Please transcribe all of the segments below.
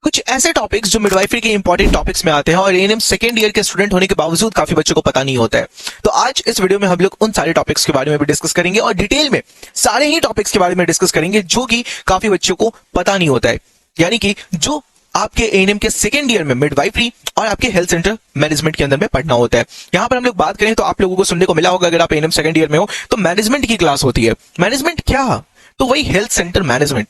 कुछ ऐसे टॉपिक्स जो मिडवाइफरी के इंपॉर्टेंट टॉपिक्स में आते हैं और एएनएम सेकेंड ईयर के स्टूडेंट होने के बावजूद काफी बच्चों को पता नहीं होता है। तो आज इस वीडियो में हम लोग उन सारे टॉपिक्स के बारे में भी डिस्कस करेंगे और डिटेल में सारे ही टॉपिक्स के बारे में डिस्कस करेंगे जो कि काफी बच्चों को पता नहीं होता है, यानी कि जो आपके एएनएम के सेकेंड ईयर में मिडवाइफरी और आपके हेल्थ सेंटर मैनेजमेंट के अंदर में पढ़ना होता है। यहाँ पर हम लोग बात करें तो आप लोगों को सुनने को मिला होगा, अगर आप एएनएम सेकेंड ईयर में हो तो मैनेजमेंट की क्लास होती है। मैनेजमेंट क्या? तो वही हेल्थ सेंटर मैनेजमेंट।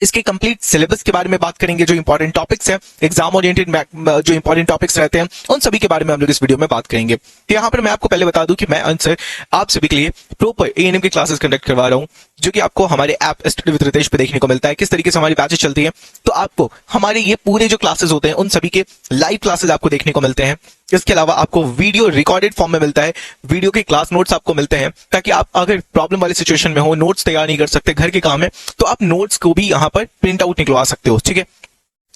इसके कंप्लीट सिलेबस के बारे में बात करेंगे, जो इंपॉर्टेंट टॉपिक्स हैं, एग्जाम ओरिएंटेड जो इंपॉर्टेंट टॉपिक्स रहते हैं, उन सभी के बारे में हम लोग इस वीडियो में बात करेंगे। तो यहाँ पर मैं आपको पहले बता दूं कि मैं आंसर आप सभी के लिए प्रॉपर एएनएम की क्लासेस कंडक्ट करवा रहा हूँ, जो कि आपको हमारे ऐप स्टडी विद रितेश पे देखने को मिलता है। किस तरीके से हमारी बैचेस चलती है, तो आपको हमारे ये पूरे जो क्लासेस होते हैं उन सभी के लाइव क्लासेस आपको देखने को मिलते हैं। इसके अलावा आपको वीडियो रिकॉर्डेड फॉर्म में मिलता है, वीडियो के क्लास नोट्स आपको मिलते हैं, ताकि आप अगर प्रॉब्लम वाली सिचुएशन में हो, नोट्स तैयार नहीं कर सकते, घर के काम है, तो आप नोट्स को भी यहाँ पर प्रिंट आउट निकलवा सकते हो। ठीक है।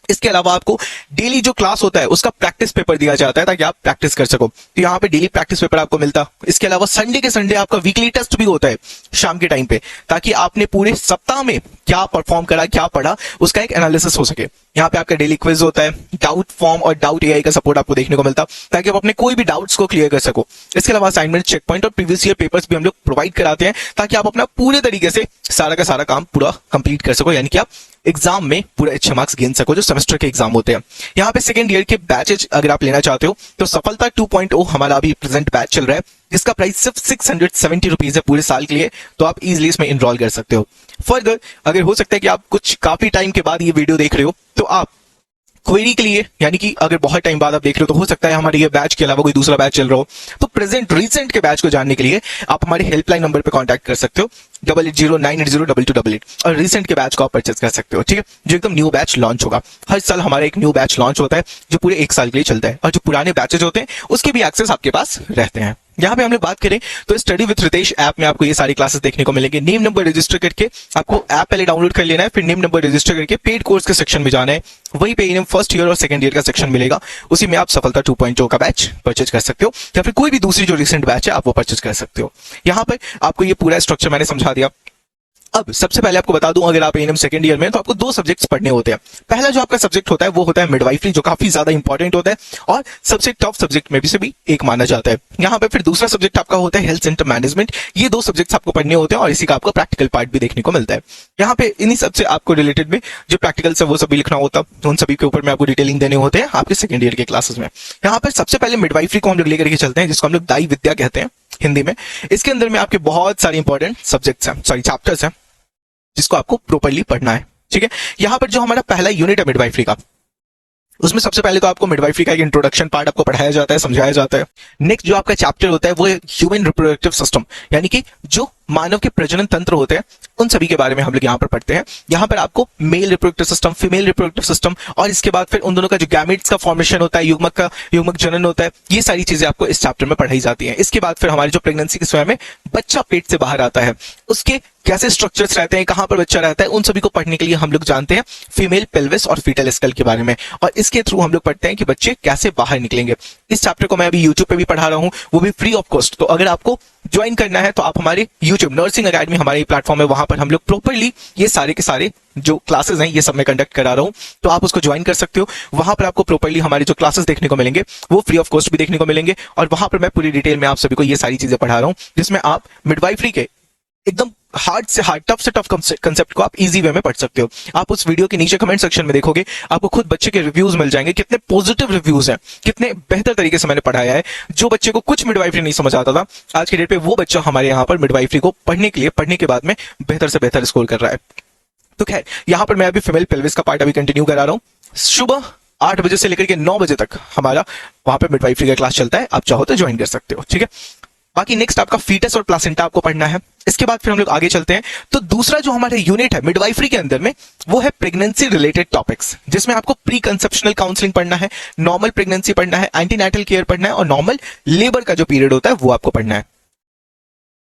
इसके अलावा आपको डेली जो क्लास होता है उसका प्रैक्टिस पेपर दिया जाता है ताकि आप प्रैक्टिस कर सको। तो यहाँ पे डेली प्रैक्टिस पेपर आपको मिलता है। इसके अलावा संडे के संडे आपका वीकली टेस्ट भी होता है शाम के टाइम पे, ताकि आपने पूरे सप्ताह में क्या परफॉर्म करा, क्या पढ़ा, उसका एक एनालिसिस हो सके। यहाँ पे आपका डेली क्विज होता है, डाउट फॉर्म और डाउट एआई का सपोर्ट आपको देखने को मिलता है, ताकि आप अपने कोई भी डाउट्स को क्लियर कर सको। इसके अलावा असाइनमेंट, चेक पॉइंट और प्रीवियस ईयर पेपर्स भी हम लोग प्रोवाइड कराते हैं, ताकि आप अपना पूरे तरीके से सारा का सारा काम पूरा कंप्लीट कर सको, यानी कि आप एग्जाम में पूरे अच्छे मार्क्स गेन सको जो सेमेस्टर के एग्जाम होते हैं। यहाँ पे सेकंड ईयर के बैचेज अगर आप लेना चाहते हो तो सफलता 2.0 हमारा अभी प्रेजेंट बैच चल रहा है, जिसका प्राइस सिर्फ 670 रुपीज है पूरे साल के लिए। तो आप इजीली इसमें इनरोल कर सकते हो। फर्दर अगर हो सकता है कि आप कुछ काफी टाइम के बाद ये वीडियो देख रहे हो, तो आप क्वेरी के लिए, यानी कि अगर बहुत टाइम बाद आप देख रहे हो, तो हो सकता है हमारे ये बैच के अलावा कोई दूसरा बैच चल रहा हो, तो प्रेजेंट रिसेंट के बैच को जानने के लिए आप हमारे हेल्पलाइन नंबर पे कांटेक्ट कर सकते हो 8809802288 और रिसेंट के बैच को आप परचेज कर सकते हो। ठीक है, जो एकदम न्यू बैच लॉन्च होगा। हर साल हमारा एक न्यू बैच लॉन्च होता है जो पूरे एक साल के लिए चलता है, और जो पुराने बैचेज होते हैं उसके भी एक्सेस आपके पास रहते हैं। यहाँ पे हम लोग बात करें तो स्टडी विद रितेश ऐप में आपको ये सारी क्लासेस देखने को मिलेंगे। नेम नंबर रजिस्टर करके आपको ऐप पहले डाउनलोड कर लेना है, फिर नेम नंबर रजिस्टर करके पेड कोर्स के सेक्शन में जाना है। वहीं पे एएनएम फर्स्ट ईयर और सेकंड ईयर का सेक्शन मिलेगा, उसी में आप सफलता 2.0 का बैच परचेज कर सकते हो, या फिर कोई भी दूसरी जो रिसेंट बैच है आप वो परचेज कर सकते हो। यहाँ पर आपको ये पूरा स्ट्रक्चर मैंने समझा दिया। अब सबसे पहले आपको बता दूं, अगर आप एएनएम सेकंड ईयर में तो आपको दो सब्जेक्ट्स पढ़ने होते हैं। पहला जो आपका सब्जेक्ट होता है वो होता है मिडवाइफरी, जो काफी ज्यादा इंपॉर्टेंट होता है और सबसे टफ सब्जेक्ट में से भी एक माना जाता है। यहाँ पे फिर दूसरा सब्जेक्ट आपका होता है हेल्थ सेंटर मैनेजमेंट। ये दो सब्जेक्ट्स आपको पढ़ने होते हैं और इसी का आपको प्रैक्टिकल पार्ट भी देखने को मिलता है। यहाँ पे इन्हीं सबसे आपको रिलेटेड में जो प्रैक्टिकल्स है वो सभी लिखना होता है, उन सभी के ऊपर में आपको डिटेलिंग देने होते हैं आपके सेकंड ईयर के क्लासेस में। यहाँ पर सबसे पहले मिडवाइफरी को हम लोग लेकर के चलते हैं, जिसको हम लोग दाई विद्या कहते हैं हिंदी में। इसके अंदर में आपके बहुत सारे इंपॉर्टेंट सब्जेक्ट्स हैं, सॉरी चैप्टर्स हैं, जिसको आपको प्रॉपर्ली पढ़ना है। ठीक है, यहाँ पर जो हमारा पहला यूनिट है मिडवाइफरी का, उसमें सबसे पहले तो आपको मिडवाइफरी का एक इंट्रोडक्शन पार्ट आपको पढ़ाया जाता है, समझाया जाता है। नेक्स्ट जो आपका चैप्टर होता है वो है ह्यूमन रिप्रोडक्टिव सिस्टम, यानी कि जो मानव के प्रजनन तंत्र होते हैं उन सभी के बारे में हम लोग यहाँ पर पढ़ते हैं। यहाँ पर आपको male reproductive system, female reproductive system, और इसके बाद फिर उन दोनों का जो गैमेट्स का फॉर्मेशन होता है, युग्मक जनन होता है, ये सारी चीजें आपको इस चैप्टर में पढ़ाई जाती हैं। इसके बाद फिर हमारी जो प्रेगनेंसी के समय में बच्चा पेट से बाहर आता है, उसके कैसे स्ट्रक्चर्स रहते हैं, कहां पर बच्चा रहता है, उन सभी को पढ़ने के लिए हम लोग जानते हैं फीमेल पेल्विस और फीटल स्कल के बारे में, और इसके थ्रू हम लोग पढ़ते हैं कि बच्चे कैसे बाहर निकलेंगे। इस चैप्टर को मैं अभी यूट्यूब पे भी पढ़ा रहा हूं, वो भी फ्री ऑफ कॉस्ट। तो अगर आपको ज्वाइन करना है तो आप हमारे यूट्यूब नर्सिंग अकेडमी हमारे प्लेटफॉर्म है, वहां पर हम लोग प्रॉपर्ली ये सारे के सारे जो क्लासेस हैं ये सब मैं कंडक्ट करा रहा हूं, तो आप उसको ज्वाइन कर सकते हो। वहां पर आपको प्रॉपर्ली हमारे जो क्लासेस देखने को मिलेंगे वो फ्री ऑफ कॉस्ट भी देखने को मिलेंगे, और वहां पर मैं पूरी डिटेल में आप सभी को ये सारी चीजें पढ़ा रहा हूं, जिसमें आप मिडवाइफरी के एकदम हार्ड से हार्ड, टफ से टफ कंसेप्ट को आप इजी वे में पढ़ सकते हो। आप उस वीडियो के नीचे कमेंट सेक्शन में देखोगे, आपको खुद बच्चे के रिव्यूज मिल जाएंगे, कितने पॉजिटिव रिव्यूज हैं, कितने बेहतर तरीके से मैंने पढ़ाया है। जो बच्चे को कुछ मिडवाइफरी नहीं समझ आता था, आज की डेट पे वो बच्चा हमारे यहाँ पर मिडवाइफरी को पढ़ने के बाद में बेहतर से बेहतर स्कोर कर रहा है। तो खैर, यहाँ पर मैं अभी फीमेल पेल्विस का पार्ट अभी कंटिन्यू करा रहा हूँ। सुबह 8 बजे से लेकर के 9 बजे तक हमारा वहां पे मिडवाइफरी का क्लास चलता है, आप चाहो तो ज्वाइन कर सकते हो। ठीक है, बाकी नेक्स्ट आपका फीटस और प्लासेंटा आपको पढ़ना है। इसके बाद फिर हम लोग आगे चलते हैं। तो दूसरा जो हमारा यूनिट है मिडवाइफरी के अंदर में वो है प्रेगनेंसी रिलेटेड टॉपिक्स, जिसमें आपको प्री कंसेप्शनल काउंसलिंग पढ़ना है, नॉर्मल प्रेगनेंसी पढ़ना है, एंटीनेटल केयर पढ़ना है, और नॉर्मल लेबर का जो पीरियड होता है वो आपको पढ़ना है।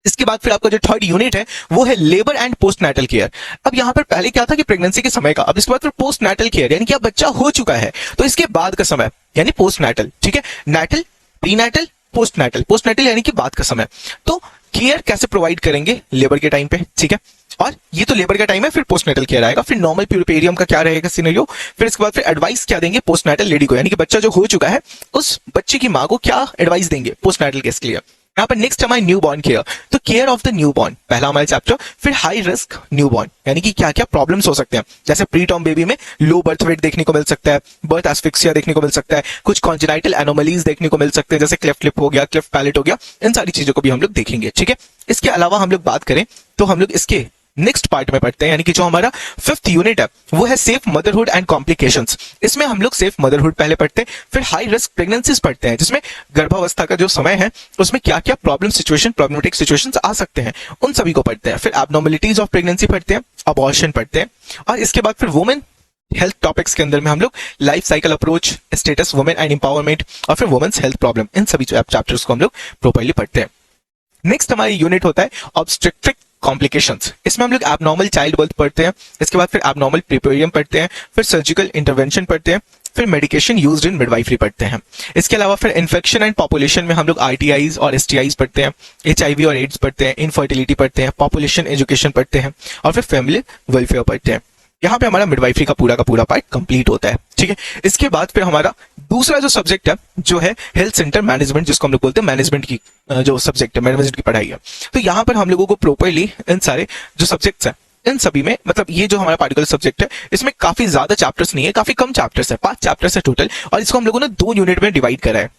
इसके बाद फिर आपका जो थर्ड यूनिट है वो है labour and postnatal care. अब यहाँ पर पहले क्या था कि प्रेगनेंसी के समय का, अब इसके बाद फिर पोस्ट नेटल केयर, यानी कि अब बच्चा हो चुका है तो इसके बाद का समय यानी पोस्ट नेटल। ठीक है, natal, prenatal, postnatal यानी कि बाद का समय। तो केयर कैसे प्रोवाइड करेंगे लेबर के टाइम पे, ठीक है। और ये तो लेबर का टाइम है, फिर पोस्टनेटल केयर आएगा, फिर नॉर्मल प्यूरिपेरियम का क्या रहेगा सिनेरियो, फिर इसके बाद फिर एडवाइस क्या देंगे पोस्टनेटल लेडी को, यानी कि बच्चा जो हो चुका है उस बच्चे की माँ को क्या एडवाइस देंगे पोस्टनेटल केयर के लिए। यहाँ पर नेक्स्ट हमारे न्यू बॉर्न केयर, तो care of the new born पहला हमारा चैप्टर। फिर हाई रिस्क न्यू बॉर्न, यानी कि क्या क्या प्रॉब्लम्स हो सकते हैं, जैसे प्री टर्म बेबी में लो बर्थ वेट देखने को मिल सकता है, बर्थ एस्फिक्सिया देखने को मिल सकता है, कुछ कॉन्जेनाइटल एनोमलीज देखने को मिल सकते हैं, जैसे क्लेफ्ट लिप हो गया, क्लेफ्ट पैलेट हो गया, इन सारी चीजों को भी हम लोग देखेंगे, ठीक है। इसके अलावा हम लोग बात करें तो हम लोग इसके नेक्स्ट पार्ट में पढ़ते हैं, यानी कि जो हमारा 5th यूनिट है वो है सेफ मदरहुड एंड कॉम्प्लिकेशंस। इसमें हम लोग सेफ मदरहुड पहले पढ़ते हैं, फिर हाई रिस्क प्रेगनेंसीज पढ़ते हैं, जिसमें गर्भावस्था का जो समय है उसमें क्या क्या प्रॉब्लमेटिक सिचुएशंस आ सकते हैं, उन सभी को पढ़ते हैं। फिर एब्नॉर्मलिटीज ऑफ प्रेगनेंसी पढ़ते हैं, अबॉर्शन पढ़ते हैं, और इसके बाद फिर वुमेन हेल्थ टॉपिक्स के अंदर में हम लोग life cycle approach, status women and empowerment, और फिर वुमेन्स हेल्थ प्रॉब्लम, इन सभी चैप्टर्स को हम लोग प्रॉपर्ली पढ़ते हैं। नेक्स्ट हमारी यूनिट होता है ऑब्स्टेट्रिक कॉम्प्लिकेशंस। इसमें हम लोग एबनॉर्मल चाइल्ड बर्थ पढ़ते हैं, इसके बाद फिर एबनॉर्मल प्रीपेरियम पढ़ते हैं, फिर सर्जिकल इंटरवेंशन पढ़ते हैं, फिर मेडिकेशन यूज्ड इन मिडवाइफरी पढ़ते हैं। इसके अलावा फिर इन्फेक्शन एंड पॉपुलेशन में हम लोग आरटीआईज और एसटीआईज पढ़ते हैं, एचआईवी और एड्स पढ़ते हैं, इनफर्टिलिटी पढ़ते हैं, पॉपुलेशन एजुकेशन पढ़ते हैं, और फिर फैमिली वेलफेयर पढ़ते हैं। यहाँ पे हमारा मिडवाइफरी का पूरा पार्ट कंप्लीट होता है, ठीक है। इसके बाद फिर हमारा दूसरा जो सब्जेक्ट है जो है हेल्थ सेंटर मैनेजमेंट, जिसको हम लोग बोलते हैं मैनेजमेंट की जो सब्जेक्ट है, मैनेजमेंट की पढ़ाई है। तो यहाँ पर हम लोगों को प्रॉपर्ली इन सारे जो सब्जेक्ट्स हैं इन सभी में, मतलब ये जो हमारा पार्टिकुलर सब्जेक्ट है इसमें काफी ज्यादा चैप्टर्स नहीं है, काफी कम चैप्टर्स है, 5 चैप्टर्स है टोटल, और इसको हम लोगों ने 2 यूनिट में डिवाइड करा है।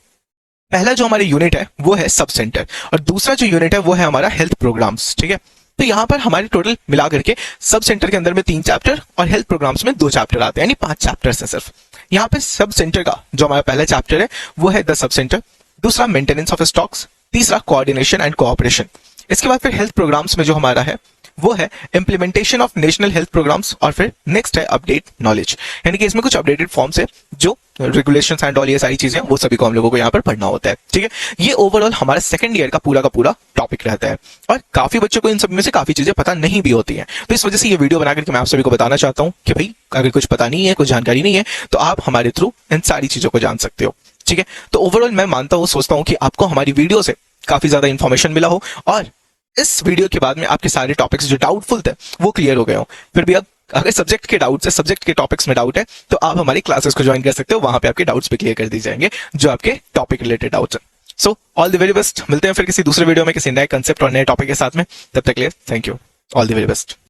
पहला जो हमारे यूनिट है वो है सब सेंटर, और दूसरा जो यूनिट है वो है हमारा हेल्थ प्रोग्राम्स, ठीक है। तो यहाँ पर हमारे टोटल मिला करके सब सेंटर के अंदर में 3 चैप्टर और हेल्थ प्रोग्राम्स में 2 चैप्टर आते हैं, यानी 5 चैप्टर्स है सिर्फ। यहाँ पे सब सेंटर का जो हमारा पहला चैप्टर है वो है द सब सेंटर, दूसरा मेंटेनेंस ऑफ स्टॉक्स, तीसरा कोऑर्डिनेशन एंड कोऑपरेशन। इसके बाद फिर हेल्थ प्रोग्राम्स में जो हमारा है वो है implementation of national health programmes, और फिर नेक्स्ट है अपडेट नॉलेज, यानी कि इसमें कुछ अपडेटेड फॉर्म्स है, जो रेगुलेशंस एंड ऑल ये सारी चीजें वो सभी को हम लोगों को यहाँ पर पढ़ना होता है, ठीक है। ये ओवरऑल हमारा सेकंड ईयर का पूरा टॉपिक रहता है, और काफी बच्चों को इन सब में से काफी चीजें पता नहीं भी होती हैं। तो इस वजह से ये वीडियो बनाकर के मैं आप सभी को बताना चाहता हूँ कि भाई अगर कुछ पता नहीं है, कुछ जानकारी नहीं है, तो आप हमारे थ्रू इन सारी चीजों को जान सकते हो, ठीक है। तो ओवरऑल मैं मानता हूँ, सोचता हूँ कि आपको हमारी वीडियो से काफी ज्यादा इन्फॉर्मेशन मिला हो, और इस वीडियो के बाद में आपके सारे टॉपिक्स जो डाउटफुल थे वो क्लियर हो गए हो। फिर भी अगर सब्जेक्ट के डाउट्स है, सब्जेक्ट के टॉपिक्स में डाउट है, तो आप हमारी क्लासेस को ज्वाइन कर सकते हो, वहां पे आपके डाउट्स भी क्लियर कर दिए जाएंगे जो आपके टॉपिक रिलेटेड डाउट्स हैं। So all the very best, मिलते हैं फिर किसी दूसरे वीडियो में किसी नए कंसेप्ट और नए टॉपिक के साथ में, तब तक के लिए thank you, all the very best.